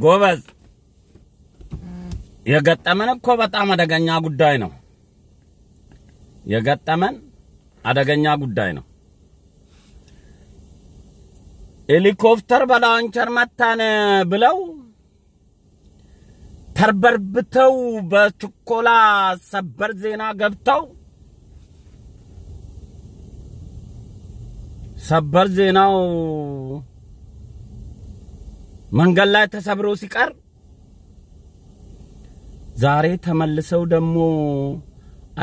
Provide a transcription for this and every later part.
ጎበዝ የገጠመን እኮ በጣም አደገኛ ጉዳይ ነው የገጠመን አደገኛ ጉዳይ ነው ሄሊኮፕተር በላንቸር መታነ ብለው ተርበርብተው በችኮላ ሰበር ዜና ገብተው ሰበር ዜናው መንገድ ላይ ተሰብሮ ሲቀር ዛሬ ተመልሰው ደሞ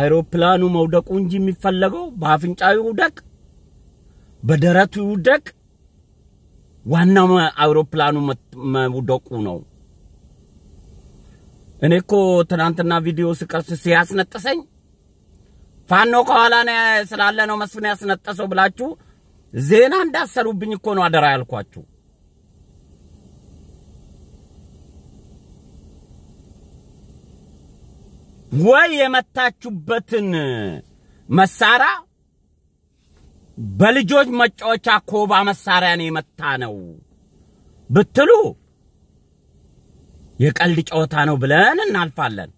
አይሮፕላኑ መውደቁ እንጂ የሚፈለገው በአፍንጫው ውደቅ በደረቱ ውደቅ ዋናው አይሮፕላኑ መውደቁ ነው እኔኮ ትናንትና ቪዲዮ ስቀርጽ ሲያስነጥሰኝ ፋኖ ከኋላ ነው ስላለ ነው መስፍን ያስነጥሰው ብላችሁ ዜና እንዳሰሩብኝ እኮ ነው አደራ ያልኳችሁ ወይ የመታችሁበትን መሳራ በልጆች መጫወቻ ኮባ መሳሪያ ነው የመታ ነው ብትሉ የቀልድ ጨዋታ ነው ብለን እናልፋለን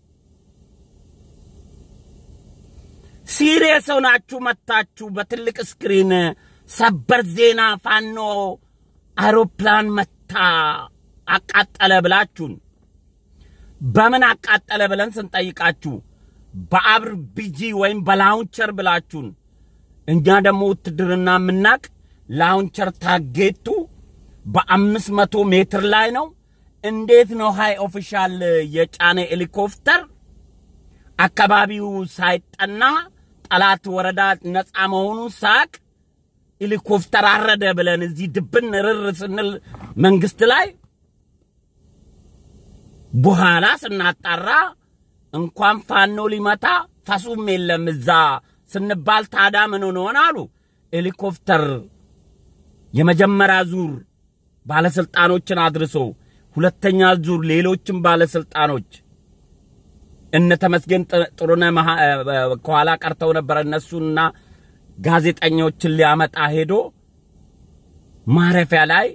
ሲሪየስ ሆናችሁ መታችሁ በትልቅ ስክሪን ሰበር ዜና ፋኖ አይሮፕላን መታ አቃጠለ ብላችሁን በምን አቃጠለ ብለን ስንጠይቃችሁ በአብር ቢጂ ወይም በላውንቸር ብላችሁን እኛ ደሞ ውትድርና ምናቅ ላውንቸር ታርጌቱ በ500 ሜትር ላይ ነው እንዴት ነው ሃይ ኦፊሻል የጫነ ሄሊኮፕተር አካባቢው ሳይጠና ጠላት ወረዳ ነፃ መሆኑን ሳቅ ሄሊኮፕተር አረደ ብለን እዚህ ድብን ርር ስንል መንግስት ላይ በኋላ ስናጣራ እንኳን ፋኖ ሊመታ ፈሱም የለም እዛ ስንባል ታዳ ምን ሆነ አሉ ሄሊኮፕተር የመጀመሪያ ዙር ባለስልጣኖችን አድርሶ ሁለተኛ ዙር ሌሎችም ባለስልጣኖች እነ ተመስገን ጥሩነ ከኋላ ቀርተው ነበር እነሱና ጋዜጠኞችን ሊያመጣ ሄዶ ማረፊያ ላይ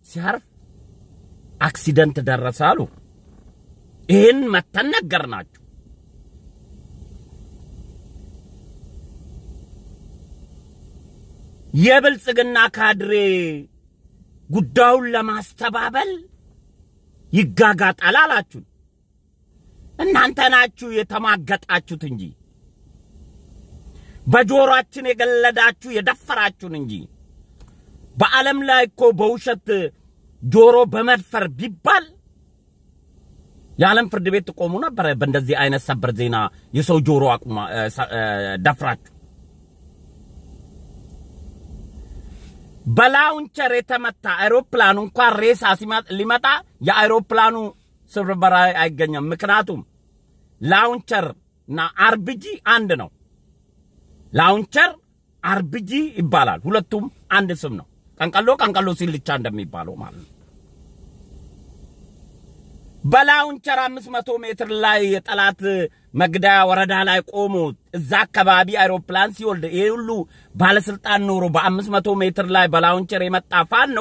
ሲያርፍ አክሲደንት ደረሳሉ ይሄን መተን ነገርናችሁ የብልጽግና ካድሬ ጉዳዩን ለማስተባበል ይጋጋጣል አላችሁ እናንተ ናችሁ የተማገጣችሁት እንጂ በጆሮአችን የገለዳችሁ የደፈራችሁን እንጂ በዓለም ላይ እኮ በውሸት ጆሮ በመድፈር ቢባል የዓለም ፍርድ ቤት ቆሙ ነበር በእንደዚህ አይነት ሰበር ዜና የሰው ጆሮ አቁማ ደፍራችሁ በላውንቸር የተመታ አይሮፕላኑ እንኳን ሬሳ ሊመጣ የአይሮፕላኑ ስብርበራ አይገኝም ምክንያቱም ላውንቸር እና አርቢጂ አንድ ነው ላውንቸር አርቢጂ ይባላል ሁለቱም አንድ ስም ነው ቀንቀሎ ሲልቻ እንደሚባለው ማለት ነው በላውንቸር 500 ሜትር ላይ የጠላት መግዳያ ወረዳ ላይ ቆሞ እዛ አካባቢ አይሮፕላን ሲወልድ ይሄ ሁሉ ባለስልጣን ኖሮ በ500 ሜትር ላይ በላውንቸር የመጣ ፋኖ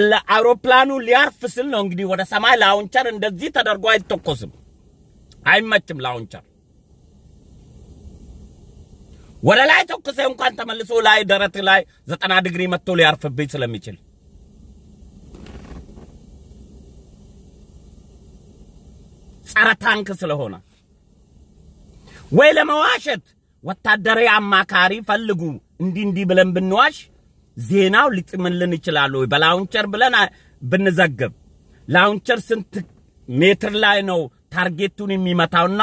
ለአውሮፕላኑ ሊያርፍ ስል ነው እንግዲህ ወደ ሰማይ ላውንቸር እንደዚህ ተደርጎ አይተኮስም አይመችም ላውንቸር ወደ ላይ ተኮሰ እንኳን ተመልሶ ላይ ደረት ላይ 90 ዲግሪ መጥቶ ሊያርፍብኝ ስለሚችል ጸረ ታንክ ስለሆነ ወይ ለመዋሸት ወታደራዊ አማካሪ ፈልጉ እንዲ ብለን ብንዋሽ ዜናው ሊጥምልን ይችላል ወይ በላውንቸር ብለን ብንዘግብ ላውንቸር ስንት ሜትር ላይ ነው ታርጌቱን የሚመታውና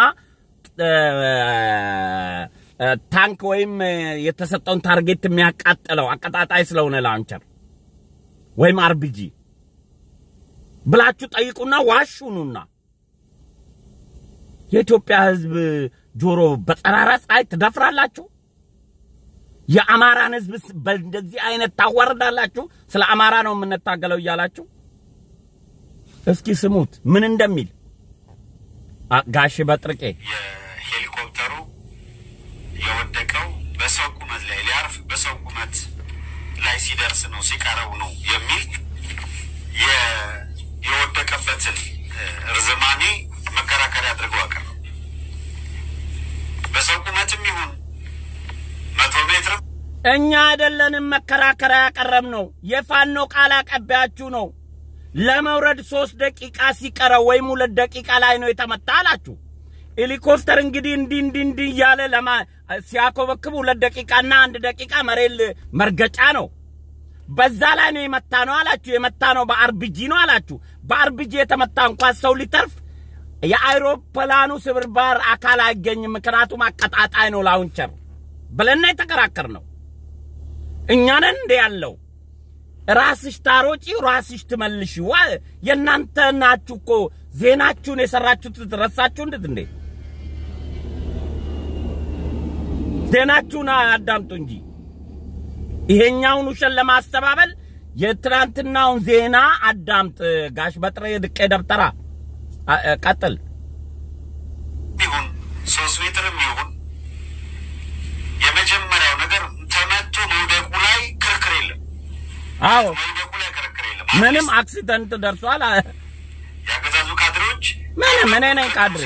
ታንክ ወይም የተሰጠውን ታርጌት የሚያቃጥለው አቀጣጣይ ስለሆነ ላውንቸር ወይም አርቢጂ ብላችሁ ጠይቁና ዋሹኑና የኢትዮጵያ ህዝብ ጆሮ በጠራራ ፀሐይ ተደፍራላችሁ የአማራን ህዝብ በእንደዚህ አይነት ታወርዳላችሁ ስለ አማራ ነው የምንታገለው ይያላችሁ እስኪ ስሙት ምን እንደሚል ጋሽ በጥርቄ ሄሊኮፕተሩ የወደቀው በሰው ቁመት ላይ ሊያርፍ በሰው ቁመት ላይ ላይ ሲደርስ ነው ሲቀረው ነው የሚል የወደቀበትን ርዝማኔ መከራከሪያ አድርገው አቀረቡ። በሰው ቁመትም ይሁን 100 ሜትር እኛ አይደለንም መከራከሪያ ያቀረብነው የፋኖ ቃል አቀባያችሁ ነው። ለመውረድ 3 ደቂቃ ሲቀረው ወይም 2 ደቂቃ ላይ ነው የተመታላችሁ። ሄሊኮፕተር እንግዲህ እንዲ ያለ ለማ ሲያኮበክቡ 2 ደቂቃና 1 ደቂቃ መሬል መርገጫ ነው። በዛ ላይ ነው የመታነው አላችሁ። የመታነው በአርቢጂ ነው አላችሁ። በአርቢጂ የተመታ እንኳን ሰው ሊተርፍ የአይሮፕላኑ ስብርባር አካል አይገኝም። ምክንያቱም አቀጣጣይ ነው ላውንቸር ብለና የተከራከርነው እኛ ነን እንደ ያለው ራስሽ ታሮጪ ራስሽ ትመልሺው። የናንተ ናችሁ እኮ ዜናችሁን የሰራችሁት ረሳችሁ እንዴ? ዜናችሁን አዳምጡ እንጂ ይሄኛውን ውሸት ለማስተባበል የትናንትናውን ዜና አዳምጥ። ጋሽ በጥሬ ድቄ ደብተራ ቀጥል። ይሁን 3 ሜትርም ይሁን የመጀመሪያው ነገር ተመቶ መውደቁ ላይ ክርክር የለም። አዎ መውደቁ ላይ ክርክር የለም። ምንም አክሲደንት ደርሷል። ያገዛዙ ካድሬዎች ምን ነኝ ካድሬ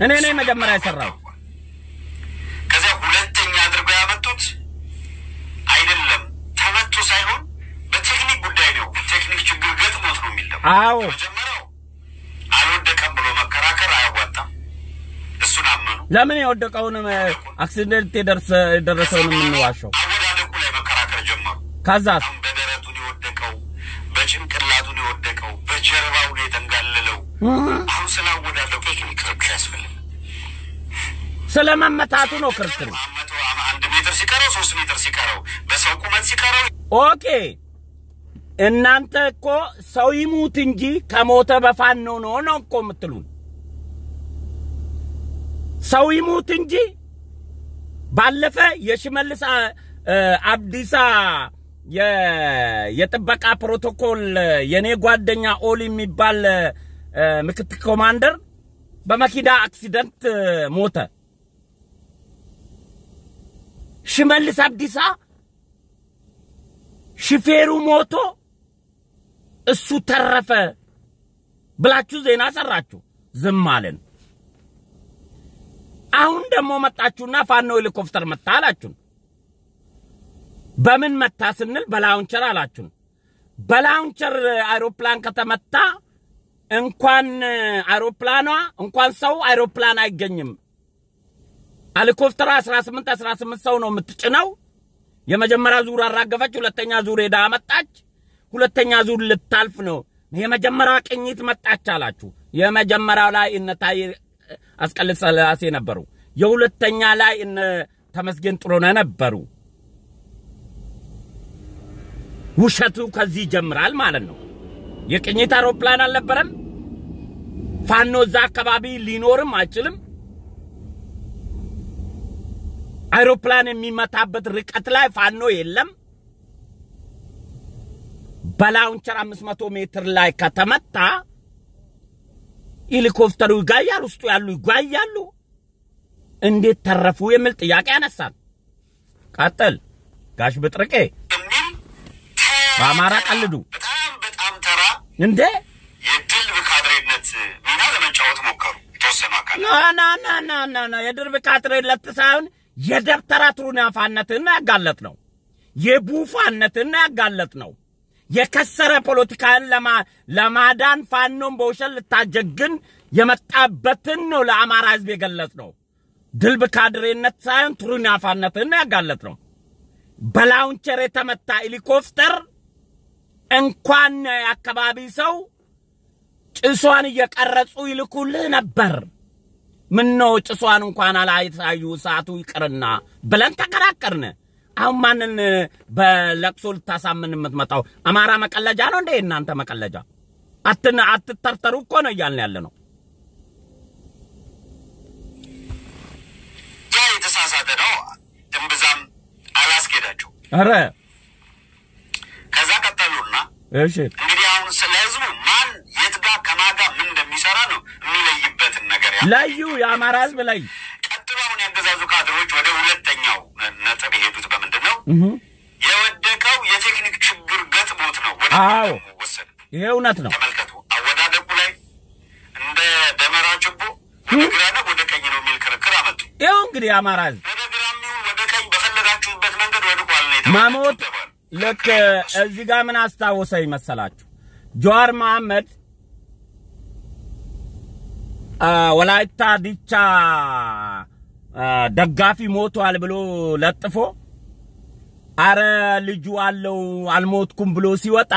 እኔ ነኝ መጀመሪያ የሰራው። ከዛ ሁለተኛ አድርገው ያመጡት አይደለም ተመቶ ሳይሆን በቴክኒክ ጉዳይ ነው። ቴክኒክ ችግር ገጥሞት ነው የሚለው። አዎ መጀመሪያው አልወደቀም ብሎ መከራከር አያዋጣም። እሱን አመኑ። ለምን የወደቀውን አክሲደንት የደረሰውን ምን ዋሻው አወዳደቁ ላይ መከራከር ጀመሩ። ከዛ በደረቱ የወደቀው በጭንቅላቱ የወደቀው በጀርባው ላይ ተንጋለለው አሁን ስላወዳደቁ ቴክኒክ ክርክር ያስፈልጋል። ስለመመታቱ ነው ክርክሩ። 1 ሜትር ሲቀረው 3 ሜትር ሲቀረው በሰው ቁመት ሲቀረው ኦኬ እናንተ እኮ ሰው ይሙት እንጂ ከሞተ በፋኖ ነው እኮ የምትሉን። ሰው ይሙት እንጂ ባለፈ የሽመልስ አብዲሳ የጥበቃ ፕሮቶኮል የኔ ጓደኛ ኦሊ የሚባል ምክትል ኮማንደር በመኪና አክሲደንት ሞተ። ሽመልስ አብዲሳ ሽፌሩ ሞቶ እሱ ተረፈ ብላችሁ ዜና ሰራችሁ። ዝም አለን። አሁን ደግሞ መጣችሁና ፋኖ ሄሊኮፕተር መታ አላችሁ። በምን መታ ስንል በላውንቸር አላችሁ። በላውንቸር አይሮፕላን ከተመታ እንኳን አይሮፕላኗ እንኳን ሰው አይሮፕላን አይገኝም። ሄሊኮፕተር 18 ሰው ነው የምትጭነው። የመጀመሪያ ዙር አራገፈች፣ ሁለተኛ ዙር ሄዳ መጣች፣ ሁለተኛ ዙር ልታልፍ ነው። የመጀመሪያ ቅኝት መጣች አላችሁ። የመጀመሪያው ላይ እነታይ አስቀልጥ ሰላሴ ነበሩ። የሁለተኛ ላይ እነ ተመስገን ጥሩነህ ነበሩ። ውሸቱ ከዚህ ጀምራል ማለት ነው። የቅኝት አውሮፕላን አልነበረም። ፋኖ እዛ አካባቢ ሊኖርም አይችልም። አይሮፕላን የሚመታበት ርቀት ላይ ፋኖ የለም። በላውንቸር 500 ሜትር ላይ ከተመታ ሄሊኮፕተሩ ይጋያል፣ ውስጡ ያሉ ይጋያሉ። እንዴት ተረፉ የሚል ጥያቄ ያነሳል። ቀጥል ጋሽ በጥርቄ በአማራ ቀልዱ በጣም ተራ እንዴ የድልብ ካድሬነት ሚና ለመጫወት ሞከሩ። ተወሰኑ አካል ና የድልብ ካድሬነት ሳይሆን የደብተራ ትሩናፋነትን ያጋለጥ ነው። የቡፋነትን ያጋለጥ ነው። የከሰረ ፖለቲካን ለማዳን ፋኖን በውሸት ልታጀግን የመጣበትን ነው ለአማራ ህዝብ የገለጽ ነው። ድልብ ካድሬነት ሳይሆን ትሩናፋነትን ያጋለጥ ነው። በላውንቸር የተመታ ሄሊኮፕተር እንኳን አካባቢ ሰው ጭሷን እየቀረጹ ይልኩልህ ነበር። ምን ነው ጭሷን እንኳን አላይታዩ ሰዓቱ ይቀርና ብለን ተከራከርን። አሁን ማንን በለቅሶ ልታሳምን የምትመጣው? አማራ መቀለጃ ነው እንዴ? እናንተ መቀለጃ አትተርተሩ እኮ ነው እያልን ያለ ነው። ያ የተሳሳተ ነው። እምብዛም አላስኬዳቸው። አረ ከዛ ቀጠሉና እሺ እንግዲህ አሁን ስለህዝቡ ማን የትጋ ከማጋ ምን እንደሚሰራ ነው የሚለይበትን ነገር ለዩ የአማራ ህዝብ ላይ ቀጥሎ አሁን ያገዛዙ ካድሮች ወደ ሁለተኛው ነጥብ የሄዱት በምንድነው? የወደቀው አዎ ይሄ እውነት ነው ተመልከቱ አወዳደቁ ላይ እንደ ደመራ ችቦ ወደ ግራና ወደ ቀኝ ነው የሚል ክርክር አመጡ ይሄው እንግዲህ አማራ ወደ ግራም ይሁን ወደ ቀኝ በፈለጋችሁበት መንገድ ወድቋል ነው ማሞት ለክ እዚህ ጋር ምን አስታወሰኝ መሰላችሁ ጆዋር መሐመድ ወላይታ ዲቻ ደጋፊ ሞቷል ብሎ ለጥፎ አረ ልጁ አለው አልሞትኩም ብሎ ሲወጣ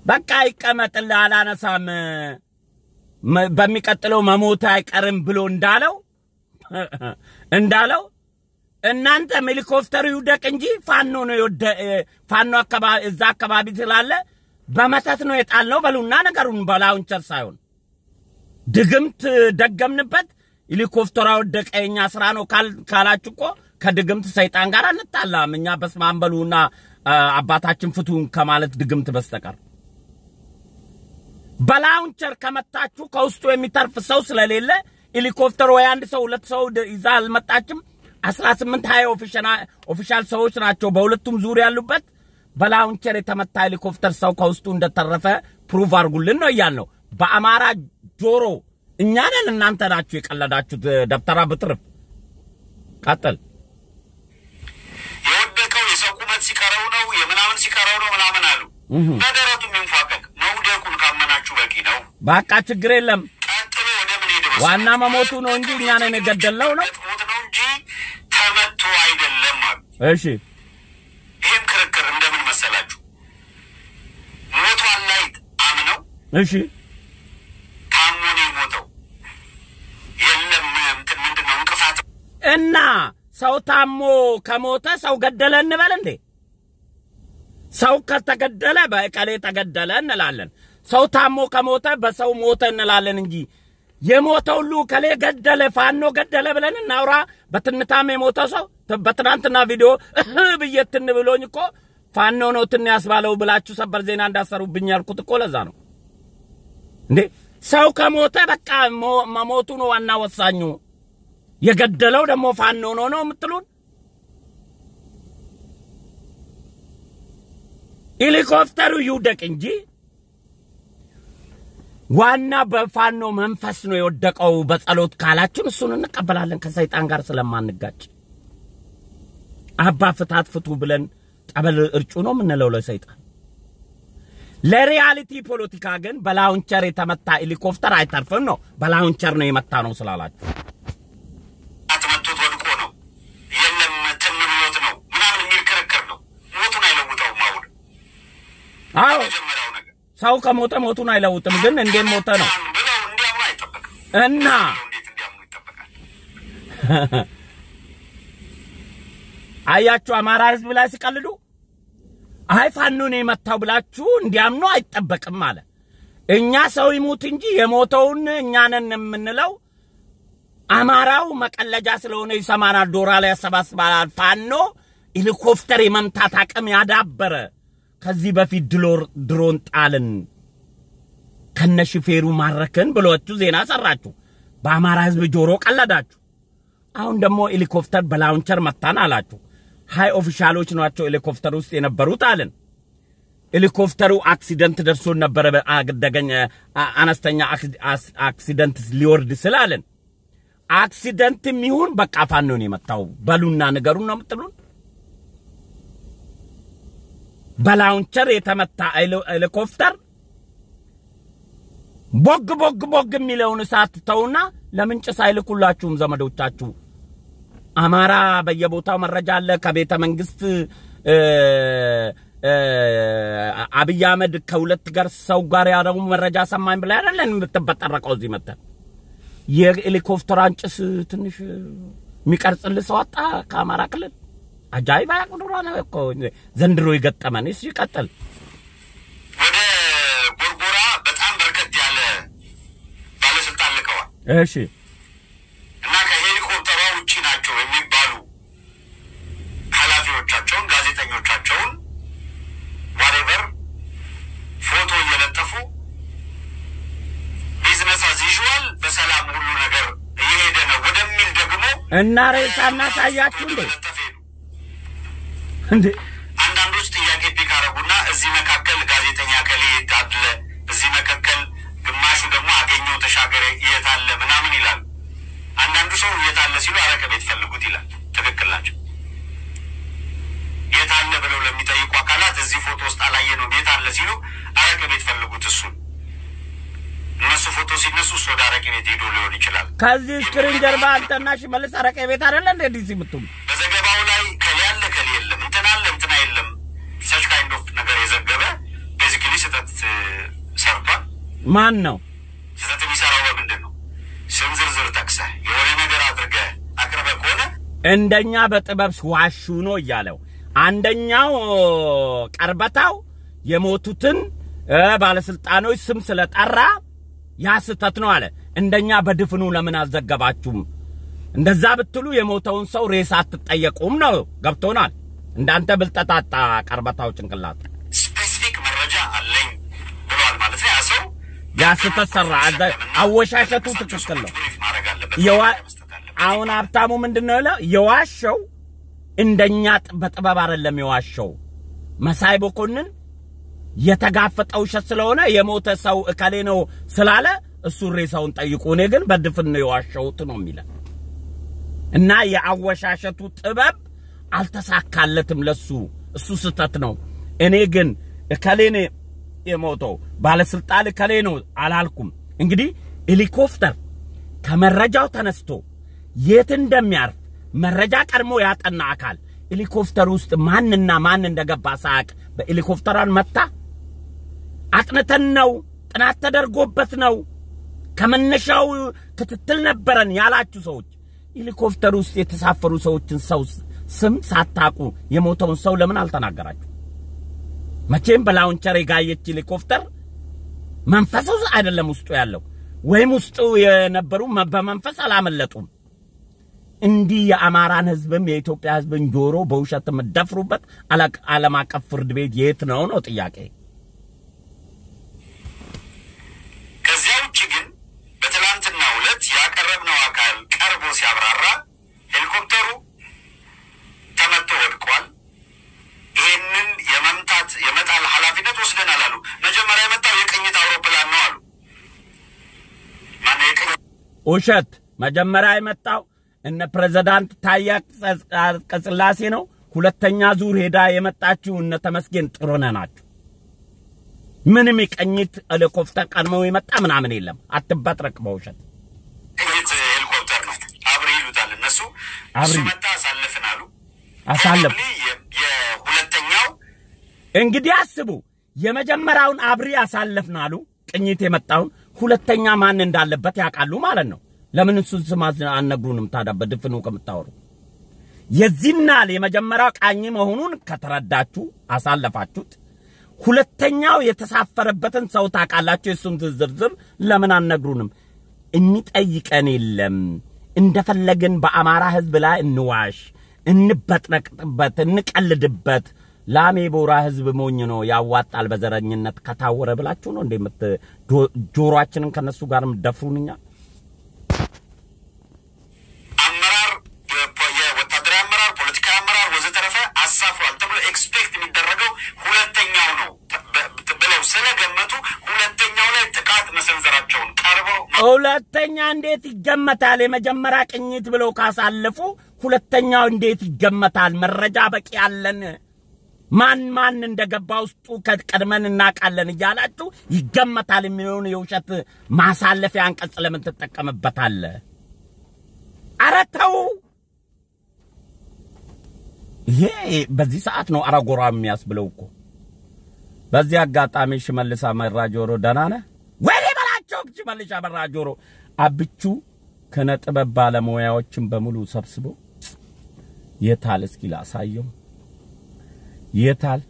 በቃ ይቀመጥል አላነሳም በሚቀጥለው መሞት አይቀርም ብሎ እንዳለው እናንተ ሄሊኮፕተሩ ይውደቅ እንጂ ፋኖ ነው ፋኖ አካባቢ እዛ አካባቢ ስላለ በመተት ነው የጣልነው በሉና ነገሩን በላውንቸር ሳይሆን ድግምት ደገምንበት ሄሊኮፕተሩ ወደቀኛ ስራ ነው ካላችሁ እኮ ከድግምት ሰይጣን ጋር እንጣላም እኛ በስማምበሉና አባታችን ፍቱን ከማለት ድግምት በስተቀር በላውንቸር ከመታችሁ ከውስጡ የሚተርፍ ሰው ስለሌለ ሄሊኮፕተሩ ወይ አንድ ሰው ሁለት ሰው ይዛል መጣችም 18 20 ኦፊሻል ሰዎች ናቸው በሁለቱም ዙሪያ ያሉበት በላውንቸር የተመታ ሄሊኮፕተር ሰው ከውስጡ እንደተረፈ ፕሩቭ አርጉልን ነው ያለው በአማራ ጆሮ እኛ ነን እናንተ ናችሁ የቀለዳችሁት ደብተራ ብትርፍ ቀጥል የወደቀው የሰው ቁመት ሲቀረው ነው የምናምን ሲቀረው ነው ምናምን አሉ ነገራቱ ምንፋቀቅ መውደቁን ካመናችሁ በቂ ነው በቃ ችግር የለም ቀጥሎ ወደ ምን ሄደ ዋና መሞቱ ነው እንጂ እኛ ነን የገደልነው ነው እንጂ ተመቶ አይደለም አሉ እሺ ይሄም ክርክር እንደምን መሰላችሁ ሞቷል ላይ አምነው እሺ ታሞኔ ሞተው የለም ምንድነው እንቅፋት እና ሰው ታሞ ከሞተ ሰው ገደለ እንበል እንዴ ሰው ከተገደለ በቀሌ ተገደለ እንላለን ሰው ታሞ ከሞተ በሰው ሞተ እንላለን እንጂ የሞተው ሁሉ ከሌ ገደለ ፋኖ ገደለ ብለን እናውራ በትንታም የሞተው ሰው በትናንትና ቪዲዮ በየትን ብሎኝ እኮ ፋኖ ነው ትን ያስባለው ብላችሁ ሰበር ዜና እንዳሰሩብኝ ያልኩት እኮ ለዛ ነው እንዴ ሰው ከሞተ በቃ መሞቱ ነው ዋና ወሳኙ የገደለው ደግሞ ፋኖ ነው የምትሉን ሄሊኮፕተሩ ይውደቅ እንጂ ዋና በፋኖ መንፈስ ነው የወደቀው በጸሎት ካላችሁ እሱን እንቀበላለን ከሰይጣን ጋር ስለማንጋጭ አባ ፍቱ ብለን ጠበል እርጩ ነው ምንለው ለሰይጣን ለሪያሊቲ ፖለቲካ ግን በላውንቸር የተመታ ሄሊኮፕተር አይተርፍም ነው በላውንቸር ነው የመታ ነው ስላላችሁ አትመጡት ወድቆ ነው የለም ተምብሎት ነው ምናምን የሚል ክርክር ነው ሞቱን አይለውጠው ማውድ አዎ ሰው ከሞተ ሞቱን አይለውጥም ግን እንዴት ሞተ ነው ብለው እንዲያሙ አይተበቅም እና እንዴት እንዲያሙ ይተበቃል አያችሁ አማራ ህዝብ ላይ ሲቀልዱ አይ ፋኖ ነው የመታው ብላችሁ እንዲያምኑ አይተበቅም ማለት እኛ ሰው ይሙት እንጂ የሞተውን እኛ ነን የምንለው አማራው መቀለጃ ስለሆነ ይሰማናል ዶላር ያሰባስባል ፋኖ ሄሊኮፕተር የመምታት አቅም ያዳበረ ከዚህ በፊት ድሮን ጣልን ከነሽፌሩ ማረከን ብሎችሁ ዜና ሰራችሁ በአማራ ህዝብ ጆሮ ቀለዳችሁ አሁን ደግሞ ሄሊኮፕተር በላውንቸር መታን አላችሁ ሃይ ኦፊሻሎች ናቸው ሄሊኮፕተር ውስጥ የነበሩት አለን ሄሊኮፕተሩ አክሲደንት ደርሶ ነበር አገደገኝ አነስተኛ አክሲደንት ሊወርድ ስላለን አክሲደንት የሚሆን በቃ ፋኖ ነው የመታው በሉና ነገሩን ነው የምትሉን በላውንቸር የተመታ ሄሊኮፕተር ቦግ የሚለውን ሰዓት ተውና ለምን ጭስ አይልኩላችሁም ዘመዶቻችሁ አማራ በየቦታው መረጃ አለ ከቤተ መንግስት አብይ አህመድ ከሁለት ጋር ሰው ጋር ያደረጉ መረጃ ሰማኝ ብለ አይደለም የምትበጠረቀው እዚህ መጣ የሄሊኮፕተር አንጭስ ትንሽ የሚቀርጽል ሰው አጣ ከአማራ ክልል አጃይባ ያቁዱራ ነው እኮ ዘንድሮ ይገጠመን እሺ ቀጥል ወደ ጎርጎራ በጣም በርከት ያለ ባለስልጣን ልከዋል እሺ እና ከሄሊኮፕተሩ ውጪ ናቸው የሚባሉ ኃላፊዎቻቸውን ጋዜጠኞቻቸውን whatever ፎቶ እየለጠፉ ቢዝነስ አዝ ዩዥዋል በሰላም ሁሉ ነገር እየሄደ ነው ወደሚል ደግሞ እና ሬሳና ሳያችሁ እንዴ አንዳንዶች ጥያቄ ቢካረጉና በዚህ መካከል ጋዜጠኛ ከሌ ታድለ በዚህ መካከል ግማሹ ደግሞ አገኘው ተሻገረ የታለ ምናምን ይላል አንዳንዱ ሰው የታለ ሲሉ አረቀ ቤት ፈልጉት ይላል ትክክል ናቸው የታለ ብለው ለሚጠይቁ አካላት እዚህ ፎቶ ውስጥ አላየነው የታለ ሲሉ አረቀ ቤት ፈልጉት እሱ እነሱ ፎቶ ሲነሱ ወደ አረቀ ቤት ሄዶ ሊሆን ይችላል ከዚህ ስክሪን ጀርባ አንተና ሽመልስ አረቀ ቤት አይደለ እንዴ ዲሲ ምቱም በዘገባው ላይ ከሌ ያለ ከሌ የለም እንትና የለም such kind of ነገር የዘገበ basically ስህተት ሰርቷል ማን ነው ስህተት የሚሰራው ምንድነው ስም ዝርዝር ጠቅሰህ የሆነ ነገር አድርገህ አቅርበህ ከሆነ እንደኛ በጥበብ ዋሹ ነው ይያለው አንደኛው ቀርበታው የሞቱትን ባለስልጣኖች ስም ስለጠራ ያ ስህተት ነው አለ እንደኛ በድፍኑ ለምን አልዘገባችሁም እንደዛ ብትሉ የሞተውን ሰው ሬሳ አትጠየቁም ነው ገብቶናል እንዳንተ ብልጠጣጣ ቀርበታው ጭንቅላት ስፔሲፊክ መረጃ አለኝ ብሏል ማለት ነው ያሰው ያስተሰራ አወሻሸቱ ትክክል ነው አሁን ሀብታሙ ምንድነው ያለው የዋሸው እንደኛ በጥበብ አይደለም የዋሸው መሳይ በኮንን የተጋፈጠው ሸት ስለሆነ የሞተ ሰው እከሌ ነው ስላለ እሱ ሬሳውን ጠይቁ እኔ ግን በድፍን ነው የዋሸውት ነው የሚለው እና የአወሻሸቱ ጥበብ አልተሳካለትም ለሱ እሱ ስህተት ነው እኔ ግን እከሌኔ የሞተው ባለስልጣን እከሌ ነው አላልኩም እንግዲህ ሄሊኮፕተር ከመረጃው ተነስቶ የት እንደሚያርፍ መረጃ ቀድሞ ያጠና አካል ሄሊኮፕተር ውስጥ ማንና ማን እንደገባ ሳቅ በሄሊኮፕተራን መታ አጥነተን ነው ጥናት ተደርጎበት ነው ከመነሻው ክትትል ነበረን ያላችሁ ሰዎች ሄሊኮፕተር ውስጥ የተሳፈሩ ሰዎችን ሰው ስም ሳታቁ የሞተውን ሰው ለምን አልተናገራችሁ መቼም በላውንቸር የጋየች ሄሊኮፕተር መንፈሱ አይደለም ውስጡ ያለው ወይም ውስጡ የነበሩ በመንፈስ አላመለጡም እንዲ የአማራን ህዝብም የኢትዮጵያ ህዝብን ጆሮ በውሸት መደፍሩበት ዓለም አቀፍ ፍርድ ቤት የት ነው ነው ጥያቄ ከዚያው ግን በትላንትናው ዕለት ያቀረብነው አካል ቀርቦ ሲያብራራ ሄሊኮፕተሩ ተመቶ ወድቋል ይሄንን የመጣል ኃላፊነት ወስደናል አሉ መጀመሪያ የመጣው የቅኝት አውሮፕላን ነው አሉ ማን የቅኝት ውሸት መጀመሪያ የመጣው እነ ፕሬዝዳንት ታያ ቀስላሴ ነው ሁለተኛ ዙር ሄዳ የመጣችው እነ ተመስገን ጥሩነህ ናቸው ምንም የቅኝት ሄሊኮፕተር ቀድመው የመጣ ምናምን የለም አትበጥረቅ በውሸት ቅኝት ሄሊኮፕተር ነው አብሪ ይሉታል እነሱ አብሪ መጣ አሳልፈናሉ አሳልፍ የሁለተኛው እንግዲህ አስቡ የመጀመሪያውን አብሪ አሳልፈናሉ ቅኝት የመጣውን ሁለተኛ ማን እንዳለበት ያቃሉ ማለት ነው ለምን እሱ ስማዝ አንነግሩንም ታዳ በድፍኑ ከመታወሩ የዚህናል የመጀመሪያው ቃኝ መሆኑን ከተረዳችሁ አሳልፋችሁት ሁለተኛው የተሳፈረበትን ሰው ታቃላችሁ እሱን ዝርዝር ለምን አንነግሩንም እንጠይቀን የለም እንደፈለግን በአማራ ህዝብ ላይ እንዋሽ እንበጥረቅበት እንቀልድበት ላሜ ቦራ ህዝብ ሞኝ ነው ያዋጣል በዘረኝነት ከታወረ ብላችሁ ነው እንደምት ጆሮአችንን ከነሱ ጋርም ደፍሩንኛ አመራር የወታደራዊ አመራር ፖለቲካ አመራር ወዘተረፈ አሳፍሯል ተብሎ ኤክስፔክት የሚደረገው ሁለተኛው ነው ብለው ስለገመቱ ሁለተኛው ላይ ጥቃት መሰንዘራቸውን ቀርበው ሁለተኛ እንዴት ይገመታል የመጀመሪያ ቅኝት ብለው ካሳለፉ ሁለተኛው እንዴት ይገመታል መረጃ በቂ ያለን ማን እንደገባ ውስጡ ከቀድመን እናቃለን ይያላችሁ ይገመታል የሚሆነው የውሸት ማሳለፊያ አንቀጽ ለምን ተጠቀመበታል አረተው ይሄ በዚህ ሰዓት ነው አራጎራ የሚያስብለው እኮ በዚህ አጋጣሚ ሽመልስ አበራ ጆሮ ደናነ ወሬ በላቸው ሽመልስ አበራ ጆሮ አብቹ ከነጥበብ ባለሙያዎችን በሙሉ ሰብስቦ የታል እስኪ ላሳየው የታል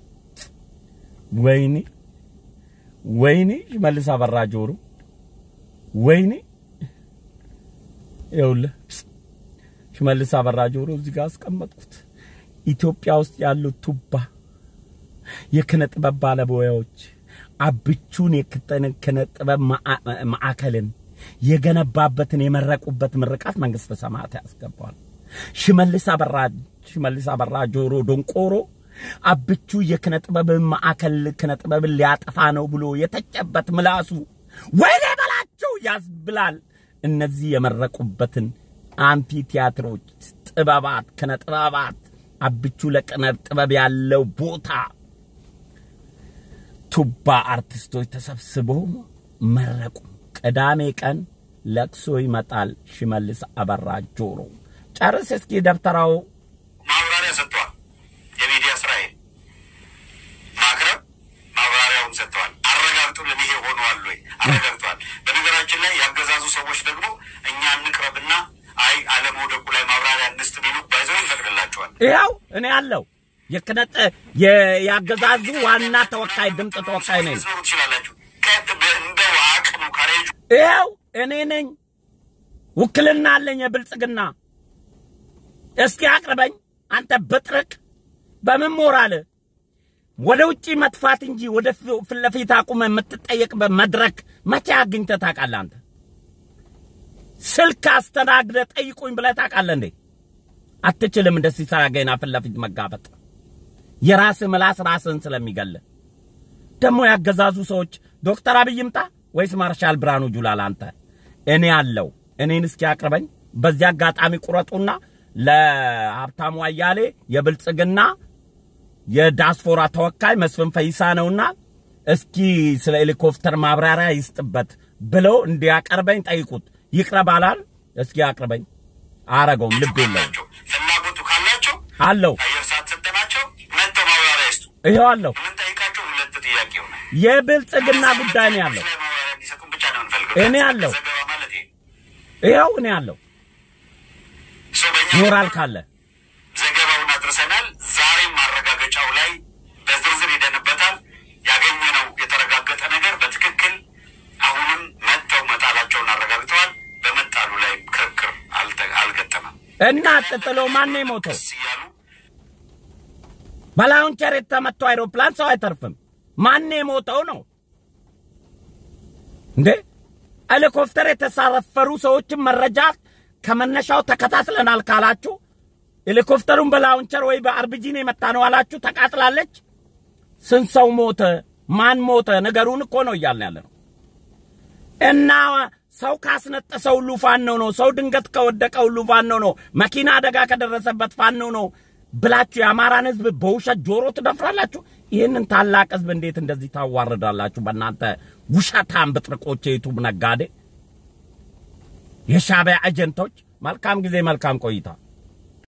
ወይኔ ሽመልስ አበራ ጆሮ ወይኔ ይኸውልህ ሽመልስ አበራ ጆሮ እዚህ ጋር አስቀመጥኩት ኢትዮጵያ ውስጥ ያለው ቱባ የከነጥበብ ባለሙያዎች አብቹን የከነጥበብ ማዕከልን የገነባበትን የመረቁበት ምርቃት መንግስተ ሰማያት ያስገባል ሽመልስ አበራ ጆሮ ዶንቆሮ አብቹ የክነጥበብ ማዕከል ክነጥበብ ሊያጠፋ ነው ብሎ የተጨበት ምላሱ ወይኔ በላቸው ያስብላል እነዚህ የመረቁበትን አምፊ ቲያትሮች ጥበባት ክነጥበባት አብቹ ለክነጥበብ ያለው ቦታ ቱባ አርቲስቶች ተሰብስበው መረቁ ቅዳሜ ቀን ለቅሶ ይመጣል ሽመልስ አበራ ጆሮ ጨርስ እስኪ ደብተራው ማብራሪያ ሰጥቷል የሚዲያ ስራዬ ማቅረብ ማብራሪያውን ሰጥቷል አረጋግጡ ለዚህ ሆኗል ወይ አረጋግጧል በነገራችን ላይ ያገዛዙ ሰዎች ደግሞ እኛ እንቅረብና አይ አለመውደቁ ላይ ማብራሪያ እንስጥ ቢሉ ባይዘው ይፈቅድላቸዋል ይሄው እኔ ያለው የክነጥ ያገዛዙ ዋና ተወካይ ድምጽ ተወካይ ነኝ ይችላልላችሁ እንደው አቅሙ ካሬጁ ይሄው እኔ ነኝ ውክልና አለኝ የብልጽግና እስኪ አቅርበኝ አንተ በጥርቅ በምን ሞራል ወደ ውጪ መጥፋት እንጂ ወደ ፍለፊት አቁመ የምትጠየቅ በመድረክ መቼ አግኝተህ ታውቃለህ አንተ ስልክ አስተናግደ ጠይቁኝ ብለህ ታውቃለህ እንዴ አትችልም እንደዚህ ሳገና ፍለፊት መጋፈጥ የራስ ምላስ ራስን ስለሚገል ደሞ ያገዛዙ ሰዎች ዶክተር አብይምጣ ወይስ ማርሻል ብራኑ ጁላላ አንተ እኔ ያለው እኔን እስኪ አቅርበኝ በዚያ አጋጣሚ ቁረጡና ለሀብታሙ አያሌ የብልጽግና የዳስፖራ ተወካይ መስፍን ፈይሳ ነውና እስኪ ስለ ሄሊኮፕተር ማብራሪያ ይስጥበት ብለው እንዲያቀርበኝ ጠይቁት ይቅረባላል እስኪ አቅርበኝ አረጋው ልብ የለው ፍላጎቱ ካላቸው አለው አየርሳት ተጠናቸው መጥተው ማብራሪያ ይስጡ ይሄው አለው ምን ጠይቃቸው ሁለት ጥያቄው ነው የብልጽግና ጉዳይ ነው ያለው እኔ ያለው ይሄው እኔ ያለው ሞራል ካለ ዘገባውን አድርሰናል ዛሬም ማረጋገጫው ላይ በዝርዝር ይደንበታል ያገኘነው የተረጋገጠ ነገር በትክክል አሁንም መጥተው መጣላቸውን አረጋግጠዋል በመጣሉ ላይ ክርክር አልገጠመም እና ተጥሎ ማን ነው ሞተው ባላውን ቸሬታ መጥቶ አይሮፕላን ሰው አይተርፍም ማን ነው ሞተው ነው እንዴ ሄሊኮፕተር የተሳረፈሩ ሰዎችን መረጃ ከመነሻው ተከታትለናል ካላችሁ ሄሊኮፕተሩን በላውንቸር ወይ በአርቢጂ ነው የመጣነው አላችሁ ተቃጥላለች ስንሰው ሞተ ማን ሞተ ነገሩን እኮ ነው ይያልን ያለነው እና ሰው ካስነጠሰው ሉፋን ነው ሰው ድንገት ከወደቀው ሉፋን ነው መኪና አደጋ ከደረሰበት ፋን ነው ብላችሁ ያማራን ህዝብ በውሸት ጆሮ ትደፍራላችሁ ይሄንን ታላቅ ህዝብ እንዴት እንደዚህ ታዋርዳላችሁ በእናንተ ውሸታም በጥርቆቼ ዩቲዩብ ነጋዴ የሻዕቢያ ኤጀንቶች መልካም ጊዜ መልካም ቆይታ